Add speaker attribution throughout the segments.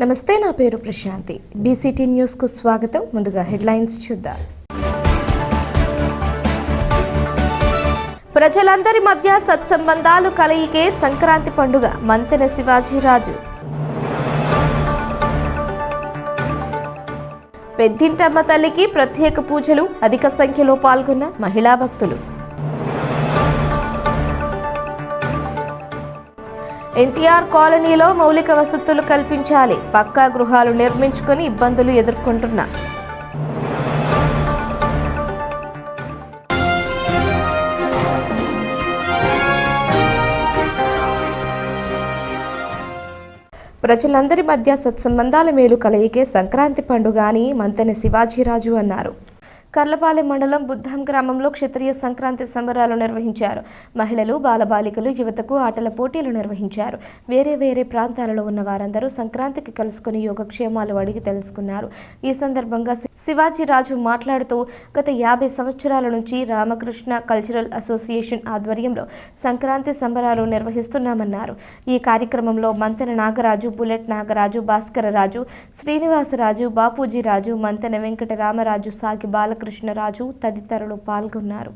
Speaker 1: నమస్తే, నా పేరు ప్రశాంతి. బీసీటీ న్యూస్ కు స్వాగతం. ముందుగా హెడ్లైన్స్ చూద్దాం. ప్రజలందరి మధ్య సత్సంబంధాలు కలయికే సంక్రాంతి పండుగ. మంతెన శివాజీరాజు. పెద్దింటమ్మ తల్లికి ప్రత్యేక పూజలు. అధిక సంఖ్యలో పాల్గొన్న మహిళా భక్తులు. ఎన్టీఆర్ కాలనీలో మౌలిక వసతులు కల్పించాలి. పక్కా గృహాలు నిర్మించుకొని ఇబ్బందులు ఎదుర్కొంటున్న ప్రజలందరి మధ్య సత్సంబంధాల మేలు కలయికే సంక్రాంతి పండుగ అని మంతెన శివాజీరాజు అన్నారు. కర్లపాలెం మండలం బుద్ధం గ్రామంలో క్షత్రియ సంక్రాంతి సంబరాలు నిర్వహించారు. మహిళలు, బాలబాలికలు, యువతకు ఆటల పోటీలు నిర్వహించారు. వేరే ప్రాంతాలలో ఉన్న వారందరూ సంక్రాంతికి కలుసుకుని యోగక్షేమాలు అడిగి తెలుసుకున్నారు. ఈ సందర్భంగా శివాజీరాజు మాట్లాడుతూ గత 50 సంవత్సరాల నుంచి రామకృష్ణ కల్చరల్ అసోసియేషన్ ఆధ్వర్యంలో సంక్రాంతి సంబరాలు నిర్వహిస్తున్నామన్నారు. ఈ కార్యక్రమంలో మంతెన నాగరాజు, బుల్లెట్ నాగరాజు, భాస్కరరాజు, శ్రీనివాసరాజు, బాపూజీరాజు, మంతెన వెంకటరామరాజు, సాగి బాలకృష్ణరాజు తదితరులు పాల్గొన్నారు.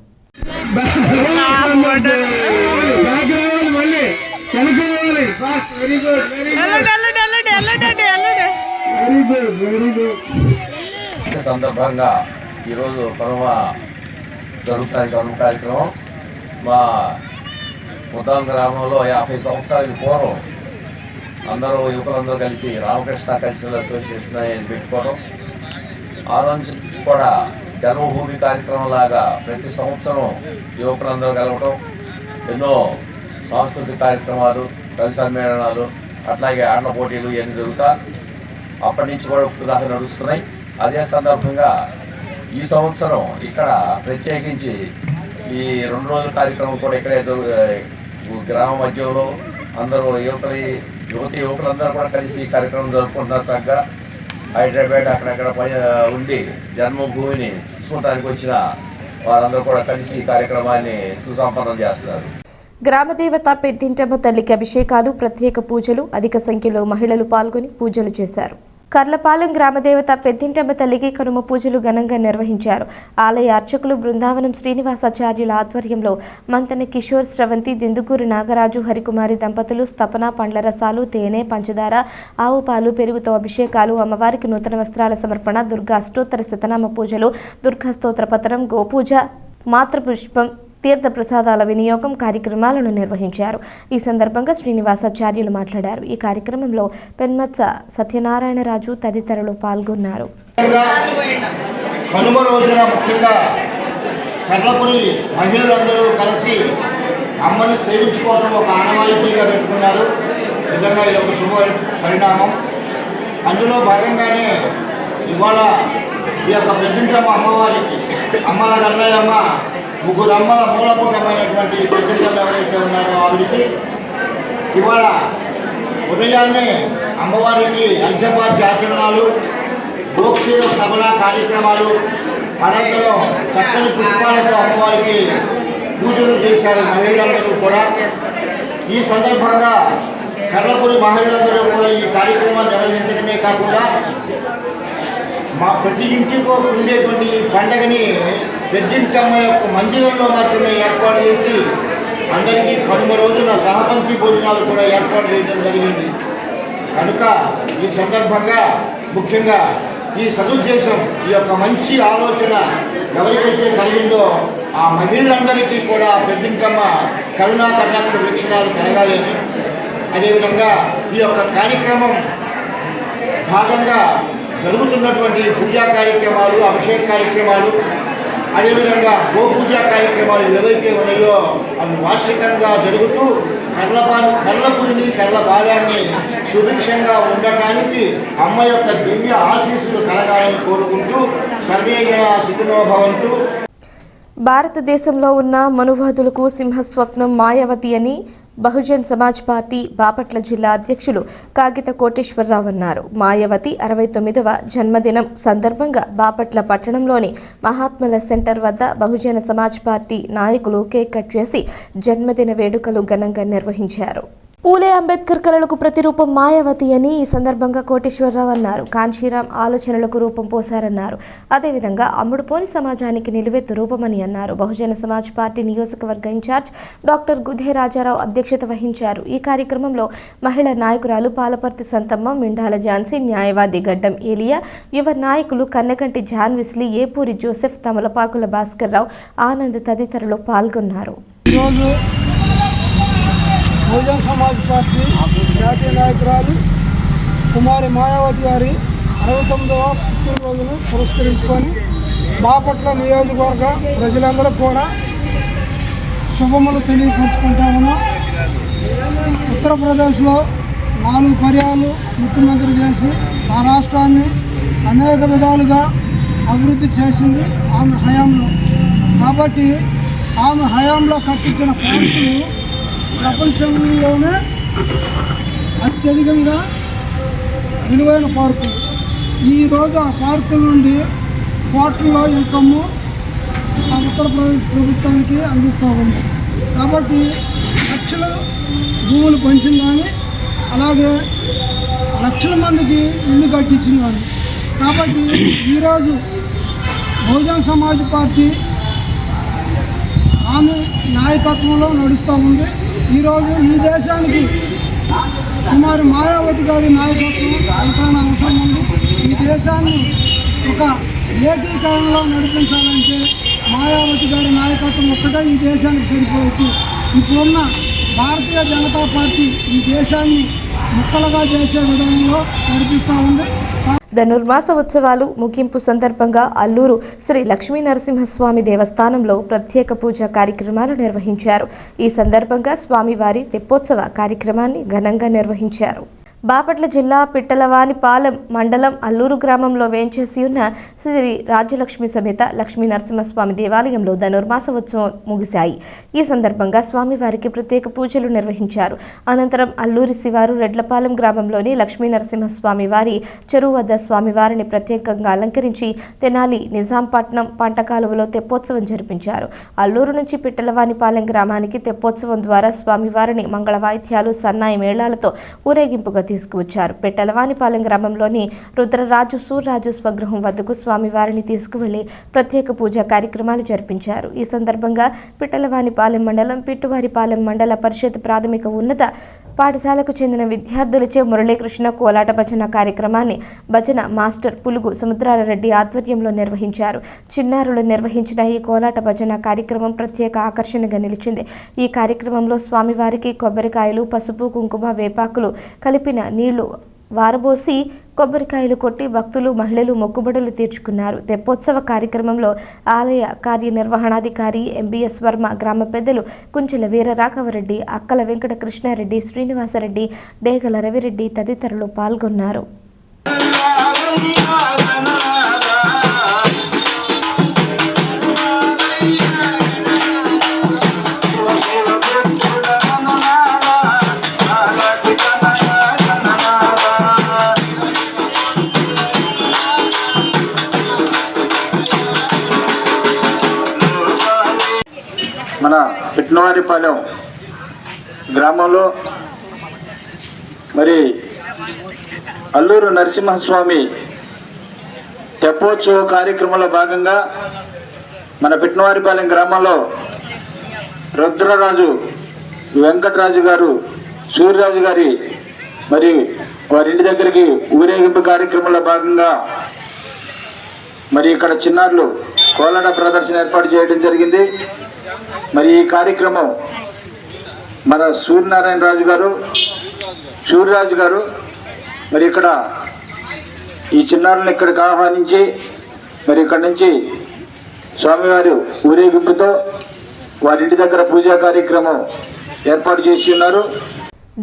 Speaker 2: సందర్భంగా ఈరోజు కనుమ జరుగుతుంది. కనుమ కార్యక్రమం మా ముద్దాం గ్రామంలో 50 సంవత్సరాలకి పూర్వం అందరూ యువకులందరూ కలిసి రామకృష్ణ కల్చరల్ అసోసియేషన్ అని పెట్టుకోవడం, ఆ రోజు కూడా జన్మభూమి కార్యక్రమం లాగా ప్రతి సంవత్సరం యువకులందరూ కలవటం, ఎన్నో సాంస్కృతిక కార్యక్రమాలు, కవి సమ్మేళనాలు, అట్లాగే ఆటల పోటీలు ఇవన్నీ జరుగుతా అప్పటి నుంచి కూడా ఇప్పుడు దాకా నడుస్తున్నాయి. అదే సందర్భంగా ఈ సంవత్సరం ఇక్కడ ప్రత్యేకించి ఈ 2 రోజుల కార్యక్రమం కూడా ఇక్కడే గ్రామ మధ్యలో అందరూ యువకులందరూ కూడా కలిసి ఈ కార్యక్రమం జరుపుకుంటున్నారు. చక్కగా హైదరాబాద్ అక్కడక్కడ ఉండి జన్మభూమిని చూసుకోవడానికి వచ్చిన వారందరూ కూడా కలిసి ఈ కార్యక్రమాన్ని సుసంపన్నం చేస్తున్నారు.
Speaker 1: గ్రామదేవత పెద్దింటమ్మ తల్లికి అభిషేకాలు, ప్రత్యేక పూజలు. అధిక సంఖ్యలో మహిళలు పాల్గొని పూజలు చేశారు. కర్లపాలెం గ్రామదేవత పెద్దింటమ్మ తల్లికి కనుమ పూజలు ఘనంగా నిర్వహించారు. ఆలయ అర్చకులు బృందావనం శ్రీనివాసాచార్యుల ఆధ్వర్యంలో మంతెన కిషోర్, స్రవంతి, దిందుకూరు నాగరాజు, హరికుమారి దంపతులు స్తపన, పండ్ల రసాలు, తేనె, పంచదార, ఆవు పాలు, పెరుగుతో అభిషేకాలు, అమ్మవారికి నూతన వస్త్రాల సమర్పణ, దుర్గా అష్టోత్తర శతనామ పూజలు, దుర్గా స్తోత్ర పఠనం, గోపూజ, మాతృపుష్పం, తీర్థ ప్రసాదాల వినియోగం కార్యక్రమాలను నిర్వహించారు. ఈ సందర్భంగా శ్రీనివాసాచార్యులు మాట్లాడారు. ఈ కార్యక్రమంలో పెన్మత్స సత్యనారాయణరాజు తదితరులు పాల్గొన్నారు.
Speaker 3: కనుమ రోజున ముఖ్యంగా కర్లపురి మహిళలందరూ కలిసి అమ్మని సేవించుకోవడం ఒక ఆనవాయితీగా పెట్టుకున్నారు. నిజంగా ఇది ఒక శుభ పరిణామం. అందులో భాగంగానే ఇవాళ ఈ యొక్క పెద్దింటమ్మ అమ్మవారికి, అమ్మల గన్నయ్యమ్మ, 3 అమ్మల మూలపుటమైనటువంటి పెద్దింటమ్మ ఎవరైతే ఉన్నారో ఆవిడికి ఇవాళ ఉదయాన్నే అమ్మవారికి అర్ఘ్యపాద్య ఆచరణాలు, గోక్షీర సభల కార్యక్రమాలు, అనంతరం చక్కని పుష్పాలతో అమ్మవారికి పూజలు చేశారు మహిళలందరూ కూడా. ఈ సందర్భంగా కర్లపురి మహిళలందరూ కూడా ఈ కార్యక్రమాన్ని నిర్వహించడమే కాకుండా ప్రతి ఇంటికి ఉండేటువంటి పండగని పెద్దింటమ్మ యొక్క మందిరంలో మాత్రమే ఏర్పాటు చేసి అందరికీ కనుమ రోజున సహపంక్తి భోజనాలు కూడా ఏర్పాటు చేయడం జరిగింది. కనుక ఈ సందర్భంగా ముఖ్యంగా ఈ సదుద్దేశం, ఈ యొక్క మంచి ఆలోచన ఎవరికైతే కలిగిందో ఆ మహిళలందరికీ కూడా పెద్దింటమ్మ కరుణా కటాక్ష వీక్షణాలు కలగాలని, అదేవిధంగా ఈ యొక్క కార్యక్రమం భాగంగా జరుగుతున్నటువంటి పూజా కార్యక్రమాలు, అభిషేక కార్యక్రమాలు, అదేవిధంగా గోపూజా కార్యక్రమాలు ఏవైతే ఉన్నాయో అవి వార్షికంగా జరుగుతూ కర్లపురిని, కర్లపాలెన్ని సుభిక్షంగా ఉండటానికి అమ్మ యొక్క దివ్య ఆశీస్సులు కలగాలని కోరుకుంటూ సర్వే జన సుఖినో భవంతు.
Speaker 1: భారతదేశంలో ఉన్న మనువాదులకు సింహస్వప్నం మాయావతి అని బహుజన్ సమాజ్ పార్టీ బాపట్ల జిల్లా అధ్యక్షులు కాగిత కోటేశ్వరరావు అన్నారు. మాయావతి 69వ జన్మదినం సందర్భంగా బాపట్ల పట్టణంలోని మహాత్మల సెంటర్ వద్ద బహుజన సమాజ్ పార్టీ నాయకులు కేక్ కట్ చేసి జన్మదిన వేడుకలు ఘనంగా నిర్వహించారు. పూలే అంబేద్కర్ కలలకు ప్రతిరూపం మాయావతి అని ఈ సందర్భంగా కోటేశ్వరరావు అన్నారు. కాంశీరాం ఆలోచనలకు రూపం పోశారన్నారు. అదేవిధంగా అమ్ముడుపోని సమాజానికి నిలువెత్తు రూపమని అన్నారు. బహుజన సమాజ్ పార్టీ నియోజకవర్గ ఇన్ఛార్జ్ డాక్టర్ గుధే రాజారావు అధ్యక్షత వహించారు. ఈ కార్యక్రమంలో మహిళా నాయకురాలు పాలపర్తి సంతమ్మ, మిండాల ఝాన్సీ, న్యాయవాది గడ్డం ఏలియా, యువ నాయకులు కన్నెకంటి జాన్విస్లీ, ఏపూరి జోసెఫ్, తమలపాకుల భాస్కర్రావు, ఆనంద్ తదితరులు పాల్గొన్నారు.
Speaker 4: బహుజన సమాజ్ పార్టీ జాతీయ నాయకురాలు కుమారి మాయావతి గారి 69వ పుట్టినరోజును పురస్కరించుకొని బాపట్ల నియోజకవర్గ ప్రజలందరూ కూడా శుభములు తెలియపరుచుకుంటా ఉన్నాం. ఉత్తరప్రదేశ్లో 4 పర్యాలు ముఖ్యమంత్రి చేసి ఆ రాష్ట్రాన్ని అనేక విధాలుగా అభివృద్ధి చేసింది ఆమె హయాంలో. కాబట్టి ఆమె హయాంలో కట్టించిన పార్కులు ప్రపంచంలోనే అత్యధికంగా విలువైన పార్కులు. ఈరోజు ఆ పార్కుల నుండి కోట్లలో ఇన్కమ్ ఆ ఉత్తరప్రదేశ్ ప్రభుత్వానికి అందిస్తూ ఉంది. కాబట్టి లక్షల భూములు పంచిందని, అలాగే లక్షల మందికి ఇల్లు కట్టించిందని. కాబట్టి ఈరోజు బహుజన సమాజ్ పార్టీ ఆమె నాయకత్వంలో నడుస్తూ ఉంది. ఈరోజు ఈ దేశానికి కుమారి మాయావతి గారి నాయకత్వం ఎంతైనా అవసరం ఉంది. ఈ దేశాన్ని ఒక ఏకీకరణలో నడిపించాలంటే మాయావతి గారి నాయకత్వం ఒక్కటే ఈ దేశానికి సరిపోయింది. ఇప్పుడున్న భారతీయ జనతా పార్టీ ఈ దేశాన్ని ముక్కలుగా చేసే విధానంలో నడిపిస్తూ ఉంది.
Speaker 1: ధనుర్మాస ఉత్సవాలు ముగింపు సందర్భంగా అల్లూరు శ్రీ లక్ష్మీ నరసింహస్వామి దేవస్థానంలో ప్రత్యేక పూజా కార్యక్రమాలు నిర్వహించారు. ఈ సందర్భంగా స్వామివారి తెప్పోత్సవ కార్యక్రమాన్ని ఘనంగా నిర్వహించారు. బాపట్ల జిల్లా పిట్టలవానిపాలెం మండలం అల్లూరు గ్రామంలో వేంచేసి ఉన్న శ్రీ రాజ్యలక్ష్మి సమేత లక్ష్మీ నరసింహస్వామి దేవాలయంలో ధనుర్మాస ఉత్సవం ముగిశాయి. ఈ సందర్భంగా స్వామివారికి ప్రత్యేక పూజలు నిర్వహించారు. అనంతరం అల్లూరి శివారు రెడ్లపాలెం గ్రామంలోని లక్ష్మీ నరసింహస్వామి వారి చెరువు వద్ద స్వామివారిని ప్రత్యేకంగా అలంకరించి తెనాలి నిజాంపట్నం పంట కాలువలో తెప్పోత్సవం జరిపించారు. అల్లూరు నుంచి పిట్టలవానిపాలెం గ్రామానికి తెప్పోత్సవం ద్వారా స్వామివారిని మంగళ వాయిద్యాలు, సన్నాయి మేళాలతో ఊరేగింపుగా తీసుకువచ్చారు. పిట్టలవానిపాలెం గ్రామంలోని రుద్రరాజు సూర్రాజు స్వగృహం వద్దకు స్వామివారిని తీసుకువెళ్లి ప్రత్యేక పూజా కార్యక్రమాలు జరిపించారు. ఈ సందర్భంగా పిట్టలవానిపాలెం మండలం, పిట్టువారిపాలెం మండల పరిషత్ ప్రాథమిక ఉన్నత పాఠశాలకు చెందిన విద్యార్థులచే మురళీకృష్ణ కోలాట భజన కార్యక్రమాన్ని భజన మాస్టర్ పులుగు సముద్రారెడ్డి ఆధ్వర్యంలో నిర్వహించారు. చిన్నారులు నిర్వహించిన ఈ కోలాట భజన కార్యక్రమం ప్రత్యేక ఆకర్షణగా నిలిచింది. ఈ కార్యక్రమంలో స్వామివారికి కొబ్బరికాయలు, పసుపు, కుంకుమ, వేపాకులు కలిపిన నీళ్లు వారబోసి కొబ్బరికాయలు కొట్టి భక్తులు, మహిళలు మొక్కుబడులు తీర్చుకున్నారు. తెప్పోత్సవ కార్యక్రమంలో ఆలయ కార్యనిర్వహణాధికారి ఎంబీఎస్ వర్మ, గ్రామ పెద్దలు కుంచెల వీరరాఘవరెడ్డి, అక్కల వెంకట కృష్ణారెడ్డి, శ్రీనివాసరెడ్డి, డేగల రవిరెడ్డి తదితరులు పాల్గొన్నారు.
Speaker 5: మన పిట్నవారిపాలెం గ్రామంలో మరి అల్లూరు నరసింహస్వామి తెప్పోత్సవ కార్యక్రమంలో భాగంగా మన పిట్నవారిపాలెం గ్రామంలో రుద్రరాజు వెంకటరాజు గారు, సూర్యరాజు గారి మరి వారి ఇంటి దగ్గరికి ఊరేగింపు కార్యక్రమంలో భాగంగా మరి ఇక్కడ చిన్నారులు కోలాట ప్రదర్శన ఏర్పాటు చేయడం జరిగింది. మరి ఈ కార్యక్రమం మన సూర్యనారాయణ సూర్యరాజు గారు మరి ఇక్కడ ఈ చిన్నారులను ఇక్కడికి ఆహ్వానించి మరి ఇక్కడి నుంచి స్వామివారి ఊరేగింపుతో వారి ఇంటి దగ్గర పూజా కార్యక్రమం ఏర్పాటు చేసి ఉన్నారు.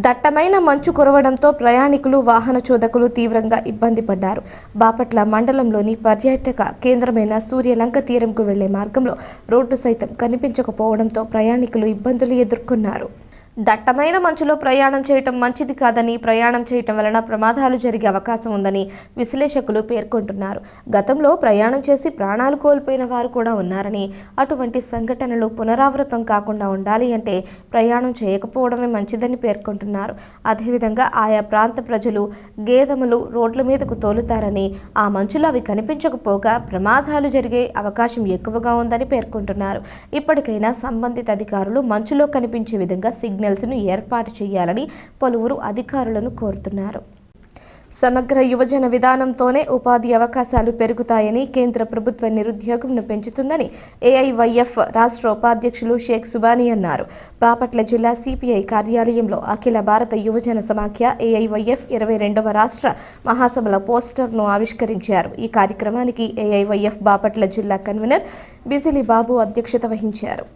Speaker 1: దట్టమైన మంచు కురవడంతో ప్రయాణికులు, వాహన చోదకులు తీవ్రంగా ఇబ్బంది పడ్డారు. బాపట్ల మండలంలోని పర్యాటక కేంద్రమైన సూర్యలంక తీరంకు వెళ్లే మార్గంలో రోడ్డు సైతం కనిపించకపోవడంతో ప్రయాణికులు ఇబ్బందులు ఎదుర్కొన్నారు. దట్టమైన మంచులో ప్రయాణం చేయటం మంచిది కాదని, ప్రయాణం చేయటం వలన ప్రమాదాలు జరిగే అవకాశం ఉందని విశ్లేషకులు పేర్కొంటున్నారు. గతంలో ప్రయాణం చేసి ప్రాణాలు కోల్పోయిన వారు కూడా ఉన్నారని, అటువంటి సంఘటనలు పునరావృతం కాకుండా ఉండాలి అంటే ప్రయాణం చేయకపోవడమే మంచిదని పేర్కొంటున్నారు. అదేవిధంగా ఆయా ప్రాంత ప్రజలు గేదెలు రోడ్ల మీదకు తోలుతారని, ఆ మంచులో అవి కనిపించకపోగా ప్రమాదాలు జరిగే అవకాశం ఎక్కువగా ఉందని పేర్కొంటున్నారు. ఇప్పటికైనా సంబంధిత అధికారులు మంచులో కనిపించే విధంగా సిగ్నల్స్ను ఏర్పాటు చేయాలని పలువురు అధికారులను కోరుతున్నారు. సమగ్ర యువజన విధానంతోనే ఉపాధి అవకాశాలు పెరుగుతాయని, కేంద్ర ప్రభుత్వ నిరుద్యోగంను పెంచుతుందని ఏఐవైఎఫ్ రాష్ట్ర ఉపాధ్యక్షులు షేక్ సుబానీ అన్నారు. బాపట్ల జిల్లా సిపిఐ కార్యాలయంలో అఖిల భారత యువజన సమాఖ్య ఏఐవైఎఫ్ 22వ రాష్ట్ర మహాసభల పోస్టర్ను ఆవిష్కరించారు. ఈ కార్యక్రమానికి ఏఐవైఎఫ్ బాపట్ల జిల్లా కన్వీనర్ బిజిలి బాబు అధ్యక్షత వహించారు.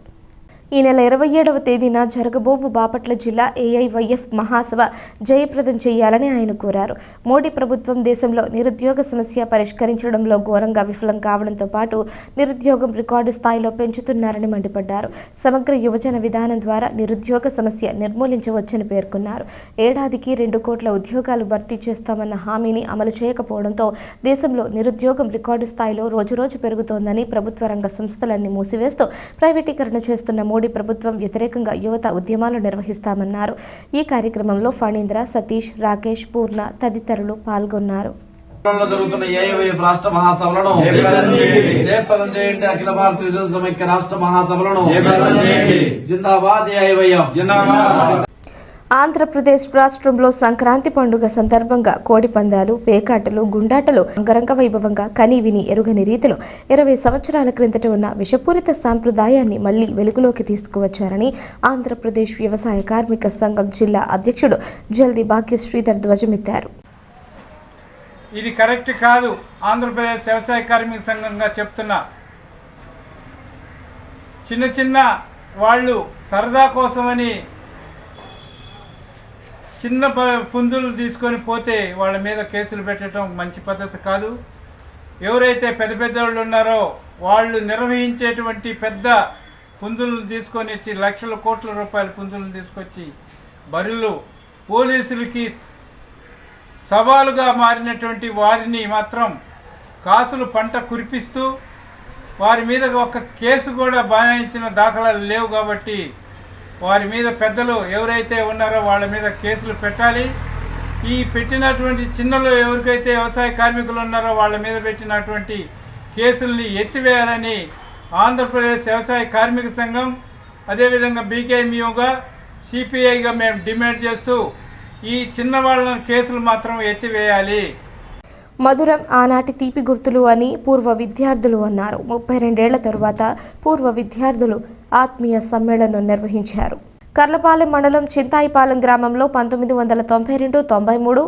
Speaker 1: ఈ నెల 27వ తేదీన జరగబోవు బాపట్ల జిల్లా ఏఐవైఎఫ్ మహాసభ జయప్రదం చేయాలని ఆయన కోరారు. మోడీ ప్రభుత్వం దేశంలో నిరుద్యోగ సమస్య పరిష్కరించడంలో ఘోరంగా విఫలం కావడంతో పాటు నిరుద్యోగం రికార్డు స్థాయిలో పెంచుతున్నారని మండిపడ్డారు. సమగ్ర యువజన విధానం ద్వారా నిరుద్యోగ సమస్య నిర్మూలించవచ్చని పేర్కొన్నారు. ఏడాదికి 2 కోట్ల ఉద్యోగాలు భర్తీ చేస్తామన్న హామీని అమలు చేయకపోవడంతో దేశంలో నిరుద్యోగం రికార్డు స్థాయిలో రోజురోజు పెరుగుతోందని, ప్రభుత్వ రంగ సంస్థలన్నీ మూసివేస్తూ ప్రైవేటీకరణ చేస్తున్న మోడీ ప్రభుత్వం వ్యతిరేకంగా యువత ఉద్యమాలు నిర్వహిస్తామన్నారు. ఈ కార్యక్రమంలో ఫణీంద్ర, సతీష్, రాకేష్, పూర్ణ తదితరులు పాల్గొన్నారు.
Speaker 6: జరుగుతున్న ఏఐవైఎఫ్ రాష్ట్ర మహాసభలను జయప్రదం చేయండి. అఖిల భారత యువజన సమైక్య రాష్ట్ర మహాసభలను జిందాబాద్ ఏఐవైఎఫ్ జిందాబాద్.
Speaker 1: ఆంధ్రప్రదేశ్ రాష్ట్రంలో సంక్రాంతి పండుగ సందర్భంగా కోడి పందాలు, పేకాటలు, గుండాటలు అంగరంగ వైభవంగా కనీవిని ఎరుగని రీతిలో 20 సంవత్సరాల క్రిందట ఉన్న విషపూరిత సాంప్రదాయాన్ని మళ్లీ వెలుగులోకి తీసుకువచ్చారని ఆంధ్రప్రదేశ్ వ్యవసాయ కార్మిక సంఘం జిల్లా అధ్యక్షుడు జల్ది భాగ్య శ్రీధర్ ధ్వజమెత్తారు.
Speaker 7: ఇది కరెక్ట్ కాదు. ఆంధ్రప్రదేశ్ వ్యవసాయ కార్మిక సంఘంగా చెప్తున్నా, చిన్న వాళ్ళు సరదా కోసమని చిన్న పుంజులు తీసుకొని పోతే వాళ్ళ మీద కేసులు పెట్టడం మంచి పద్ధతి కాదు. ఎవరైతే పెద్ద వాళ్ళు ఉన్నారో వాళ్ళు నిర్వహించేటువంటి పెద్ద పుంజులను తీసుకొని వచ్చి లక్షల కోట్ల రూపాయల పుంజులను తీసుకొచ్చి బరులు పోలీసులకి సవాలుగా మారినటువంటి వారిని మాత్రం కాసులు పంట కురిపిస్తూ వారి మీద ఒక కేసు కూడా బనాయించిన దాఖలాలు లేవు. కాబట్టి వారి మీద పెద్దలు ఎవరైతే ఉన్నారో వాళ్ళ మీద కేసులు పెట్టాలి. ఈ పెట్టినటువంటి చిన్నలు ఎవరికైతే వ్యవసాయ కార్మికులు ఉన్నారో వాళ్ళ మీద పెట్టినటువంటి కేసుల్ని ఎత్తివేయాలని ఆంధ్రప్రదేశ్ వ్యవసాయ కార్మిక సంఘం, అదేవిధంగా బీకేఎంయూగా, సిపిఐగా మేము డిమాండ్ చేస్తూ ఈ చిన్న వాళ్ళ కేసులు మాత్రం ఎత్తివేయాలి.
Speaker 1: మధురం ఆనాటి తీపి గుర్తులు అని పూర్వ విద్యార్థులు అన్నారు. 32 ఏళ్ల తరువాత పూర్వ విద్యార్థులు ఆత్మీయ సమ్మేళనం నిర్వహించారు. కర్లపాలెం మండలం చింతాయిపాలెం గ్రామంలో 1992-93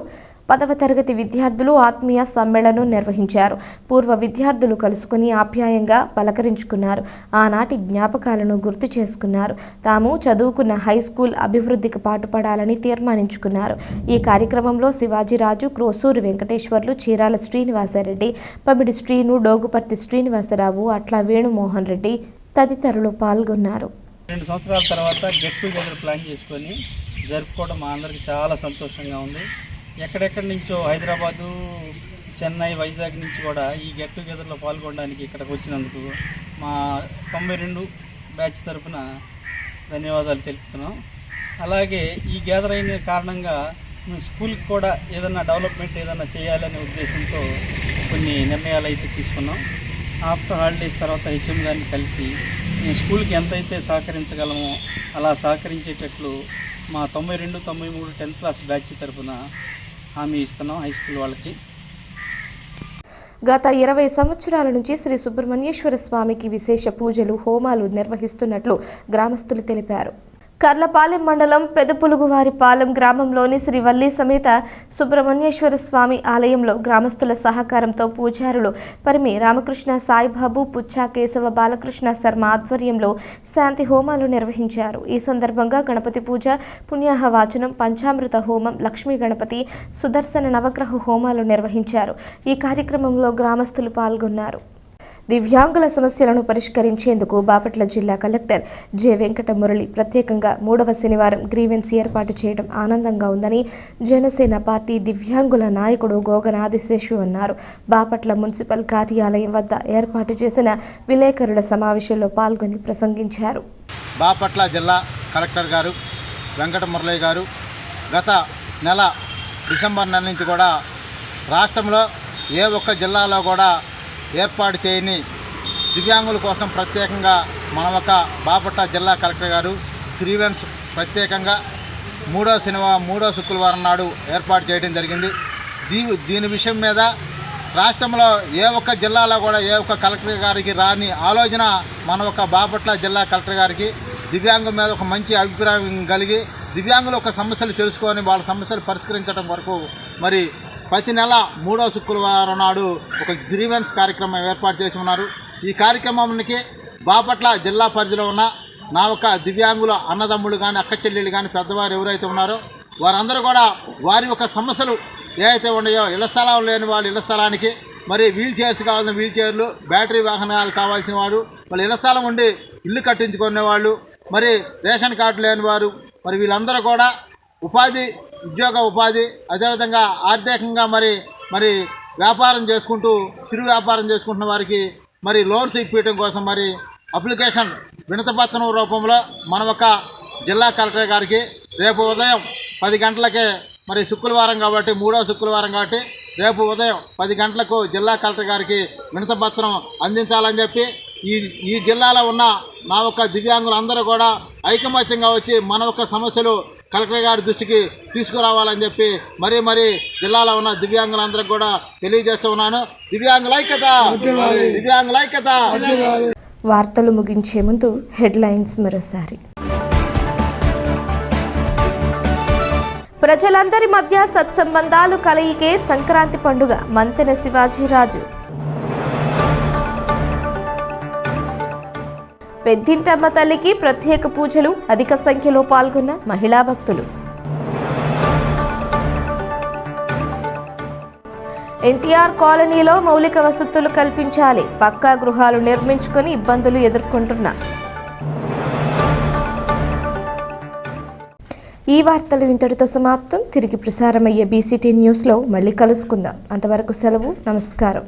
Speaker 1: 10వ తరగతి విద్యార్థులు ఆత్మీయ సమ్మేళనం నిర్వహించారు. పూర్వ విద్యార్థులు కలుసుకుని ఆప్యాయంగా పలకరించుకున్నారు. ఆనాటి జ్ఞాపకాలను గుర్తు చేసుకున్నారు. తాము చదువుకున్న హై స్కూల్ అభివృద్ధికి పాటుపడాలని తీర్మానించుకున్నారు. ఈ కార్యక్రమంలో శివాజీరాజు, క్రోసూరు వెంకటేశ్వర్లు, చీరాల శ్రీనివాసరెడ్డి, పమిడి శ్రీను, డోగుపర్తి శ్రీనివాసరావు, అట్లా వేణుమోహన్ రెడ్డి తదితరులు పాల్గొన్నారు.
Speaker 8: 2 సంవత్సరాల తర్వాత గెట్ టుగెదర్ ప్లాన్ చేసుకొని జరుపుకోవడం మా అందరికీ చాలా సంతోషంగా ఉంది. ఎక్కడెక్కడి నుంచో హైదరాబాదు, చెన్నై, వైజాగ్ నుంచి కూడా ఈ గెట్ టుగెదర్లో పాల్గొనడానికి ఇక్కడికి వచ్చినందుకు మా 92 బ్యాచ్ తరఫున ధన్యవాదాలు తెలుపుతున్నాం. అలాగే ఈ గ్యాదర్ అయిన కారణంగా మేము స్కూల్కి కూడా ఏదైనా డెవలప్మెంట్ ఏదైనా చేయాలనే ఉద్దేశంతో కొన్ని నిర్ణయాలు అయితే తీసుకున్నాం. ఆఫ్టర్ హాలిడేస్ తర్వాత హెచ్ఎం గారిని కలిసి మేము స్కూల్కి ఎంతైతే సహకరించగలమో అలా సహకరించేటట్లు మా 92, 93 10th క్లాస్ బ్యాచ్ తరఫున హామీ ఇస్తున్నాం హై స్కూల్ వాళ్ళకి.
Speaker 1: గత 20 సంవత్సరాల నుంచి శ్రీ సుబ్రహ్మణ్యేశ్వర స్వామికి విశేష పూజలు, హోమాలు నిర్వహిస్తున్నట్లు గ్రామస్తులు తెలిపారు. కర్లపాలెం మండలం పెదపులుగువారిపాలెం గ్రామంలోని శ్రీ వల్లి సమేత సుబ్రహ్మణ్యేశ్వర స్వామి ఆలయంలో గ్రామస్తుల సహకారంతో పూజారులు పరిమి రామకృష్ణ సాయిబాబు, పుచ్చా కేశవ బాలకృష్ణ శర్మ ఆధ్వర్యంలో శాంతి హోమాలు నిర్వహించారు. ఈ సందర్భంగా గణపతి పూజ, పుణ్యాహ వాచనం, పంచామృత హోమం, లక్ష్మీ గణపతి, సుదర్శన నవగ్రహ హోమాలు నిర్వహించారు. ఈ కార్యక్రమంలో గ్రామస్తులు పాల్గొన్నారు. దివ్యాంగుల సమస్యలను పరిష్కరించేందుకు బాపట్ల జిల్లా కలెక్టర్ జె వెంకట మురళి ప్రత్యేకంగా 3వ శనివారం గ్రీవెన్స్ ఏర్పాటు చేయడం ఆనందంగా ఉందని జనసేన పార్టీ దివ్యాంగుల నాయకుడు గోగన ఆదిశేషు అన్నారు. బాపట్ల మున్సిపల్ కార్యాలయం వద్ద ఏర్పాటు చేసిన విలేకరుల సమావేశంలో పాల్గొని ప్రసంగించారు.
Speaker 3: బాపట్ల జిల్లా కలెక్టర్ గారు వెంకట మురళి గారు గత నెల డిసెంబర్ నెల నుంచి కూడా రాష్ట్రంలో ఏ ఒక్క జిల్లాలో కూడా ఏర్పాటు చేయని దివ్యాంగుల కోసం ప్రత్యేకంగా మన ఒక బాపట్ల జిల్లా కలెక్టర్ గారు గ్రీవెన్స్ ప్రత్యేకంగా 3వ శుక్రవారం నాడు ఏర్పాటు చేయడం జరిగింది. దీని విషయం మీద రాష్ట్రంలో ఏ ఒక్క జిల్లాలో కూడా ఏ ఒక్క కలెక్టర్ గారికి రాని ఆలోచన మన ఒక బాపట్ల జిల్లా కలెక్టర్ గారికి దివ్యాంగుల మీద ఒక మంచి అభిప్రాయం కలిగి దివ్యాంగుల యొక్క సమస్యలు తెలుసుకొని వాళ్ళ సమస్యలు పరిష్కరించడం వరకు మరి ప్రతి నెల 3వ శుక్రవారం నాడు ఒక గ్రీవెన్స్ కార్యక్రమం ఏర్పాటు చేసి ఉన్నారు. ఈ కార్యక్రమానికి బాపట్ల జిల్లా పరిధిలో ఉన్న నా ఒక దివ్యాంగుల అన్నదమ్ములు కానీ అక్క చెల్లెళ్ళు కానీ పెద్దవారు ఎవరైతే ఉన్నారో వారందరూ కూడా వారి యొక్క సమస్యలు ఏవైతే ఉన్నాయో ఇళ్ల స్థలం లేని వాళ్ళు ఇళ్ల స్థలానికి, మరి వీల్ చైర్స్ కావాల్సిన వీల్ చైర్లు, బ్యాటరీ వాహనాలు కావాల్సిన వాడు, వాళ్ళు ఇళ్ల స్థలం ఉండి ఇల్లు కట్టించుకునేవాళ్ళు, మరి రేషన్ కార్డు లేని వారు, మరి వీళ్ళందరూ కూడా ఉద్యోగ ఉపాధి అదేవిధంగా ఆర్థికంగా మరి వ్యాపారం చేసుకుంటూ చిరు వ్యాపారం చేసుకుంటున్న వారికి మరి లోన్స్ ఇప్పించడం కోసం మరి అప్లికేషన్ వినతిపత్రం రూపంలో మన ఒక జిల్లా కలెక్టర్ గారికి రేపు ఉదయం 10 గంటలకే మరి శుక్రవారం కాబట్టి 3వ శుక్రవారం కాబట్టి రేపు ఉదయం 10 గంటలకు జిల్లా కలెక్టర్ గారికి వినతిపత్రం అందించాలని చెప్పి ఈ జిల్లాలో ఉన్న నా ఒక దివ్యాంగులందరూ కూడా ఐకమత్యంగా వచ్చి మన ఒక సమస్యలు కలెక్టర్ గారి దృష్టికి తీసుకురావాలని చెప్పి మరీ జిల్లాలో ఉన్న దివ్యాంగులందరికీ కూడా తెలియజేస్తూ ఉన్నాను. దివ్యాంగుల ఐక్యత.
Speaker 1: వార్తలు ముగించే ముందు హెడ్లైన్స్ మరోసారి. ప్రజలందరి మధ్య సత్సంబంధాలు కలయికే సంక్రాంతి పండుగ మంతెన శివాజీరాజు. పెద్దింటమ్మ తల్లికి ప్రత్యేక పూజలు, అధిక సంఖ్యలో పాల్గొన్న మహిళా భక్తులు. ఎన్టీఆర్ కాలనీలో మౌలిక వసతులు కల్పించాలి, పక్కా గృహాలు నిర్మించుకొని ఇబ్బందులు ఎదుర్కొంటున్నా. ఈ వార్తలు ఇంతటితో సమాప్తం. తిరిగి ప్రసారమయ్యే బీసీటీ న్యూస్లో మళ్ళీ కలుసుకుందాం. అంతవరకు సెలవు. నమస్కారం.